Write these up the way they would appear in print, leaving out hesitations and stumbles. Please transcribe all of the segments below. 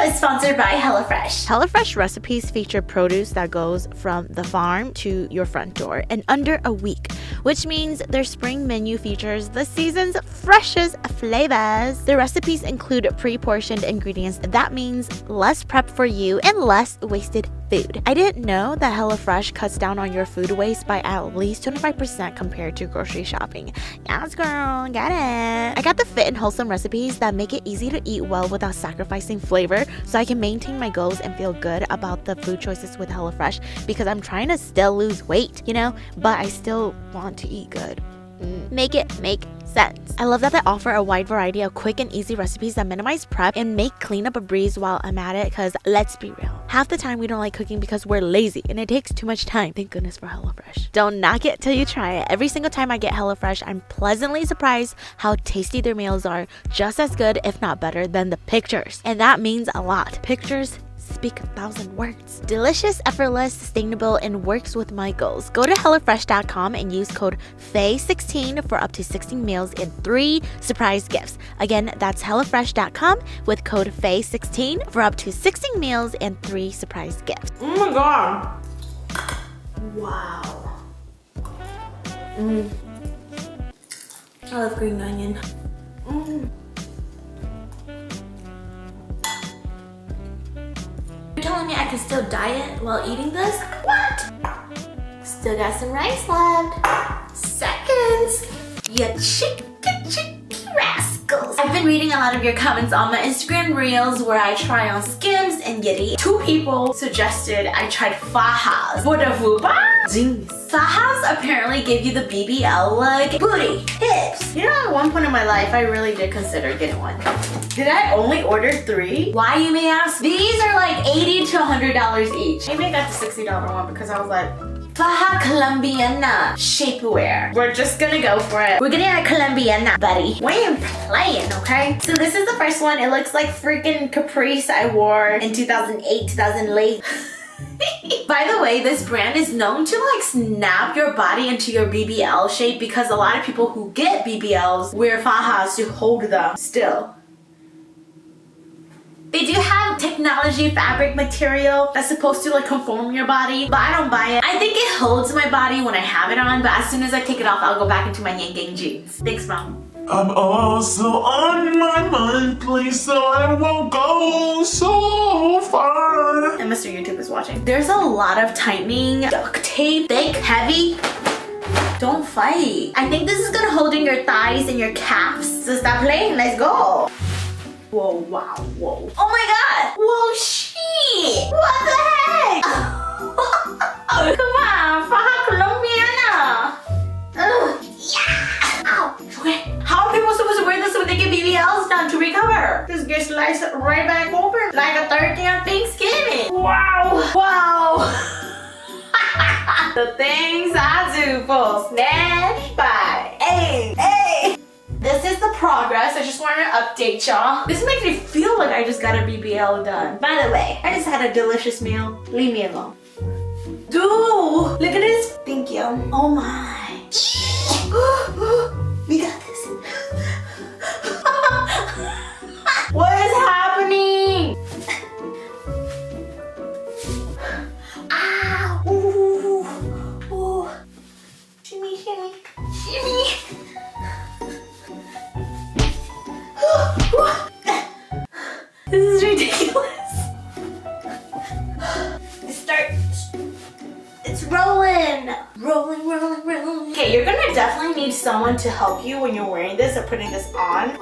is sponsored by HelloFresh. HelloFresh recipes feature produce that goes from the farm to your front door in under a week, which means their spring menu features the season's freshest flavors. The recipes include pre-portioned ingredients. That means less prep for you and less wasted food. I didn't know that HelloFresh cuts down on your food waste by at least 25% compared to grocery shopping. Yes, girl, get it. I got the fit and wholesome recipes that make it easy to eat well without sacrificing flavor, so I can maintain my goals and feel good about the food choices with HelloFresh, because I'm trying to still lose weight, but I still want to eat good. Make it make sense. I love that they offer a wide variety of quick and easy recipes that minimize prep and make cleanup a breeze while I'm at it, because let's be real, half the time we don't like cooking because we're lazy and it takes too much time. Thank goodness for HelloFresh. Don't knock it till you try it. Every single time I get HelloFresh, I'm pleasantly surprised how tasty their meals are, just as good if not better than the pictures, and that means a lot. Pictures speak 1,000 words. Delicious, effortless, sustainable, and works with my goals. Go to HelloFresh.com and use code FEI16 for up to 16 meals and 3 surprise gifts. Again, that's HelloFresh.com with code FEI16 for up to 16 meals and 3 surprise gifts. Oh my god. Wow. I love green onion. You're telling me I can still diet while eating this? What? Still got some rice left. Seconds. You cheeky rascals. I've been reading a lot of your comments on my Instagram reels where I try on Skims and Yeti. 2 people suggested I tried fajas for the fupa. Jeez. Fajas apparently give you the BBL look. Booty, hips. At one point in my life, I really did consider getting one. Did I only order 3? Why, you may ask? These are like $80 to $100 each. Maybe I got the $60 one because I was like, Faja Colombiana shapewear. We're just gonna go for it. We're gonna get a Colombiana, buddy. We ain't playing, okay? So this is the first one. It looks like freaking Caprice I wore in 2008, 2008. By the way, this brand is known to like snap your body into your BBL shape because a lot of people who get BBLs wear fajas to hold them still. They do have technology fabric material that's supposed to like conform your body, but I don't buy it. I think it holds my body when I have it on, but as soon as I take it off, I'll go back into my Yang Gang jeans. Thanks, Mom. I'm also on my monthly, so I won't go so far. And Mr. YouTube is watching. There's a lot of tightening, duct tape, thick, heavy. Don't fight. I think this is gonna hold in your thighs and your calves. So stop playing, let's go. Whoa, wow, whoa. Oh my god! Whoa, shit! What the heck? Come on, Faja Colombiana! Yeah! Ow! Okay, how are people supposed to wear this when they get BBLs done to recover? This gets sliced right back open like a turkey on Thanksgiving. Wow! Wow! The things I do for Snatch by. Hey! Hey! This is the progress. I just wanted to update y'all. This makes me feel like I just got a BBL done. By the way, I just had a delicious meal. Leave me alone. Dude, look at this. Thank you. Oh my. We got this. What is happening? Ow. Ooh. Ooh. Shimmy, shimmy, shimmy. This is ridiculous. It's rolling. Rolling, rolling, rolling. Okay, you're gonna definitely need someone to help you when you're wearing this or putting this on.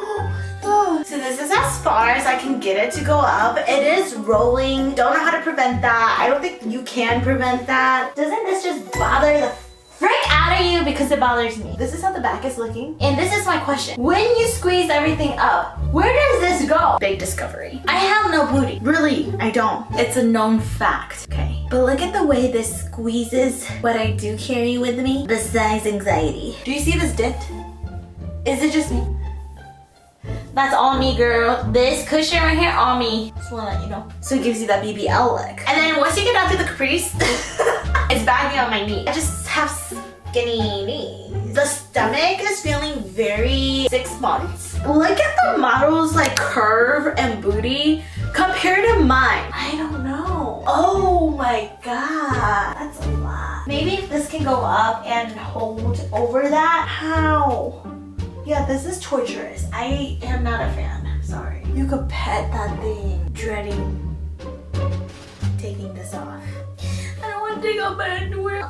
So this is as far as I can get it to go up. It is rolling. Don't know how to prevent that. I don't think you can prevent that. Doesn't this just bother the frick out of you because it bothers me? This is how the back is looking. And this is my question. When you squeeze everything up, where does this go? Big discovery. I have no booty. Really, I don't. It's a known fact, okay? But look at the way this squeezes what I do carry with me. The size anxiety. Do you see this dent? Is it just me? That's all me, girl. This cushion right here, all me. Just wanna let you know. So it gives you that BBL look. And then once you get down to the crease, it's baggy on my knee. I just have skinny knees. The stomach is feeling very 6 months. Look at the model's like curve and booty compared to mine. I don't know. Oh my god, that's a lot. Maybe if this can go up and hold over that. How? Yeah, this is torturous. I am not a fan. Sorry. You could pet that thing. Dreading taking this off. I don't want to take off my underwear.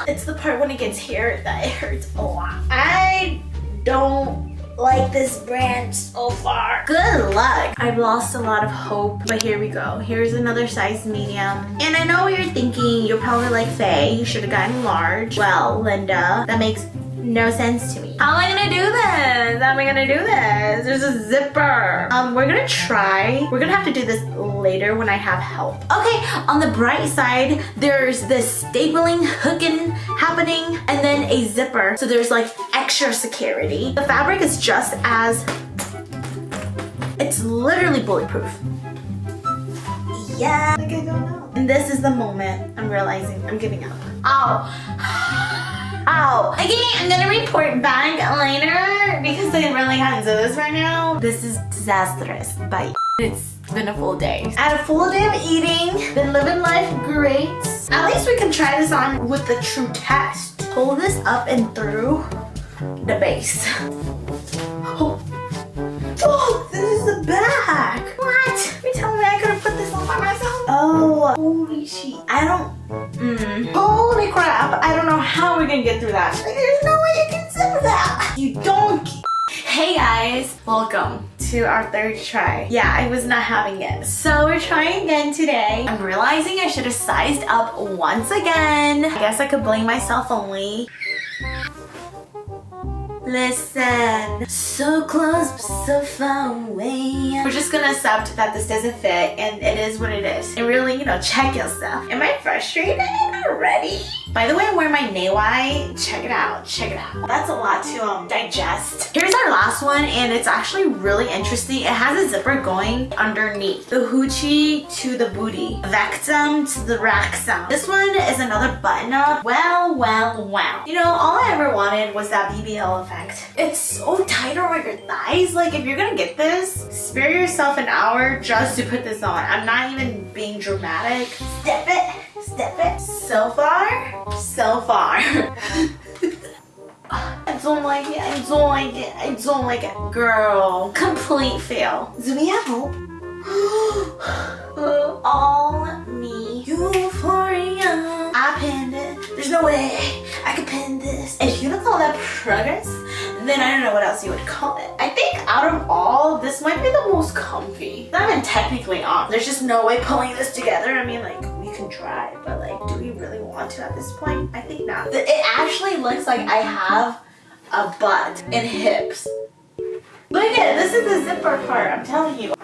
It's the part when it gets here that it hurts a lot. I don't like this brand so far. Good luck. I've lost a lot of hope, but here we go. Here's another size medium. And I know what you're thinking. You're probably like, Faye, you should have gotten large. Well, Linda, that makes no sense to me. How am I gonna do this? How am I gonna do this? There's a zipper. We're gonna try. We're gonna have to do this later when I have help. Okay, on the bright side, there's this stapling, hooking happening, and then a zipper. So there's like extra security. The fabric is just as, it's literally bulletproof. Yeah, like I don't know. And this is the moment I'm realizing I'm giving up. Ow. Ow. Okay, I'm gonna report back later because I really can't do this right now. This is disastrous. Bye. It's been a full day. I had a full day of eating. Been living life great. At least we can try this on with the true test. Pull this up and through the base. Oh, this is the back. What? You're telling me I could have put this on by myself? Oh, holy shit. I don't. Holy crap. I don't know how we're gonna get through that. There's no way you can zip that. You don't. Hey guys, welcome to our third try. Yeah, I was not having it. So we're trying again today. I'm realizing I should have sized up once again. I guess I could blame myself only. Listen, so close but so far away. We're just gonna accept that this doesn't fit and it is what it is. And really, you know, check yourself. Am I frustrated already? By the way, I'm wearing my Naywai. Check it out, check it out. That's a lot to digest. Here's our last one and it's actually really interesting. It has a zipper going underneath. The hoochie to the booty. Vectum to the raxum. This one is another button up. Well, well, well. You know, all I ever wanted was that BBL effect. It's so tight over your thighs. Like if you're gonna get this, spare yourself an hour just to put this on. I'm not even being dramatic. Step it, step it. So far, so far. I don't like it, I don't like it, I don't like it. Girl, complete fail. Do we have hope? All me, euphoria. I pinned it. There's no way I could pin this. If you don't call that progress, then I don't know what else you would call it. I think out of all, this might be the most comfy. It's not even technically on. There's just no way pulling this together. I mean, like, we can try, but like, do we really want to at this point? I think not. It actually looks like I have a butt and hips. Look at it, this is the zipper part, I'm telling you.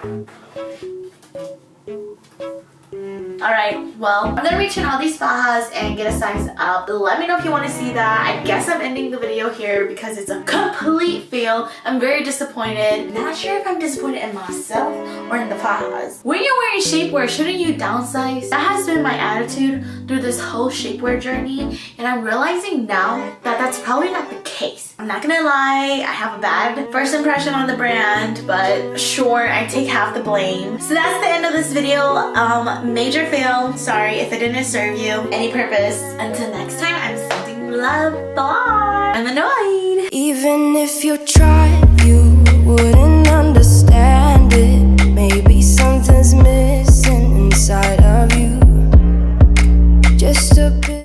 Alright, well, I'm gonna reach in all these fajas and get a size up. Let me know if you want to see that. I guess I'm ending the video here because it's a complete fail. I'm very disappointed. Not sure if I'm disappointed in myself or in the fajas. When you're wearing shapewear, shouldn't you downsize? That has been my attitude through this whole shapewear journey, and I'm realizing now that that's probably not the case. I'm not gonna lie, I have a bad first impression on the brand, but sure, I take half the blame. So that's the end of this video. Major fail. Sorry if it didn't serve you any purpose. Until next time, I'm sending love. Bye. I'm annoyed. Even if you try